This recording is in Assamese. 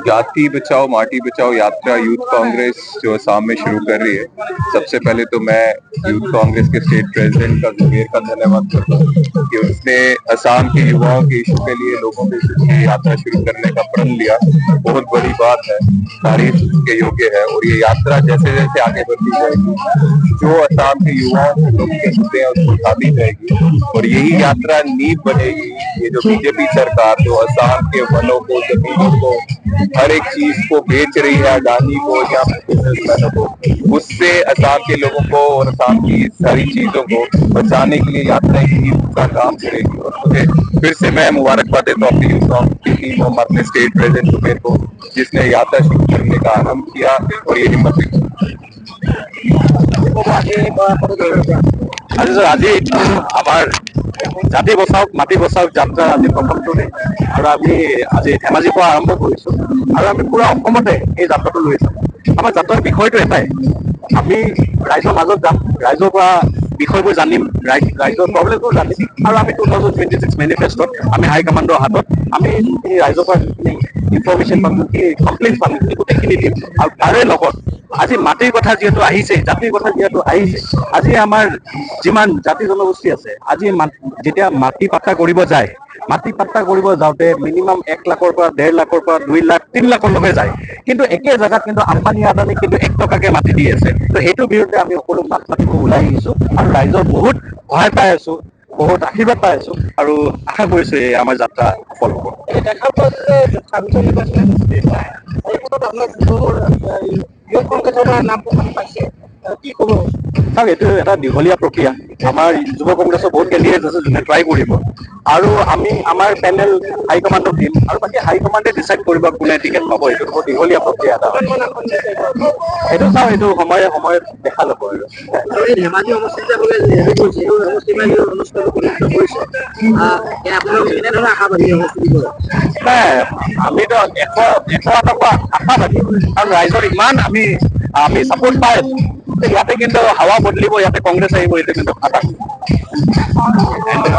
जाति बचाओ माटी बचाओ यात्रा यूथ कांग्रेस जो असम में शुरू कर रही है, सबसे पहले तो मैं यूथ कांग्रेस के स्टेट प्रेसिडेंट का जुबेर का धन्यवाद करता हूँ कि उसने असम के युवाओं के इशू के लिए लोगों के बीच ये यात्रा शुरू करने का प्रण लिया। बहुत बड़ी बात है, तारीफ के योग्य है। और ये यात्रा जैसे जैसे आगे बढ़ती जाएगी, जो असम के युवाओं के लोग के मुद्दे हैं उसको उठाती जाएगी और यही यात्रा नींव बनेगी। ये जो बीजेपी सरकार जो असम के वनों को, जमीनों को, हर एक चीज को बेच रही है, अडानी को या बिजनेसमैनों को, उससे असम के लोगों को और असम की सारी चीजों को बचाने के लिए यात्रा एक नींव का काम करेगी। और मुझे फिर से मैं मुबारकबाद देता हूँ अपनी यूथ कांग्रेस की टीम और अपने स्टेट प्रेसिडेंट जुबेर को, जिसने यात्रा शुरू करने का आरंभ किया और ये हिम्मत আজি আমাৰ জাতি বচাওক মাটি বচাওক যাত্ৰা আজি প্ৰথমটো দিন আৰু আমি আজি ধেমাজিৰ পৰা আৰম্ভ কৰিছোঁ আৰু আমি পুৰা অসমতে এই যাত্ৰাটো লৈ যাম। আমাৰ যাত্ৰাৰ বিষয়টো এটাই, আমি ৰাইজৰ মাজত যাম, ৰাইজৰ পৰা বিষয়বোৰ জানিম, ৰাইজৰ প্ৰব্লেমবোৰ জানিম আৰু আমি 2026 মেনিফেষ্টত আমি হাইকমাণ্ডৰ হাতত আমি এই ৰাইজৰ পৰা যিখিনি ইনফৰমেশ্যন পাম, যিখিনি কমপ্লেইন পাম, গোটেইখিনি দিম। আৰু তাৰে লগত আজি মাটিৰ কথা যিহেতু আহিছে, জাতিৰ কথা যিহেতু আহিছে, আজি আমাৰ যিমান জাতি জনগোষ্ঠী আছে, আজি যেতিয়া মাটি পাট্টা কৰিব যায়, মাটি পাট্টা কৰিব যাওঁতে মিনিমাম 1 লাখৰ পৰা 1.5 লাখৰ পৰা 2 লাখ 3 লাখলৈকে যায়। কিন্তু একে জেগাত কিন্তু আম্বানী আদানী কিন্তু 1 টকাকে মাটি দি আছে। তো সেইটোৰ বিৰুদ্ধে আমি সকলো মাত মাতিব ওলাই আহিছোঁ আৰু ৰাইজৰ বহুত সহায় পাই আছোঁ, বহুত আশীৰ্বাদ পাই আছোঁ আৰু আশা কৰিছোঁ এই আমাৰ যাত্ৰা সফল হ'ব। চাওক, এইটো এটা দীঘলীয়া প্ৰক্ৰিয়া। আমাৰ যুৱ কংগ্ৰেছৰ বহুত কেণ্ডিডেট আছে যোনে ট্ৰাই কৰিব আৰু আমি আমাৰ পেনেল হাইকমাণ্ডক দিম আৰু বাকী হাইকমাণ্ডে ডিচাইড কৰিব কোনে টিকেট পাব। এইটো বহুত দীঘলীয়া প্ৰক্ৰিয়া এটা। সেইটো চাওঁ, এইটো সময়ে সময়ে দেখা যাব আৰু ধেমাজি সমষ্টিত আপোনালোকে হেৰি কৰিছে, এই সমষ্টিৰ পৰা অনুষ্ঠানটো প্ৰতিষ্ঠিত কৰিছে, আপোনালোকে কেনেধৰণে আশাবাদী সমষ্টি দিব? নাই, আমিতো এশ আশাবাদী আৰু ৰাইজৰ ইমান আমি ছাপোৰ্ট পাই আছোঁ। ইয়াতে কিন্তু হাৱা বদলিব, ইয়াতে কংগ্ৰেছ আহিব, এইটো কিন্তু খাটাং।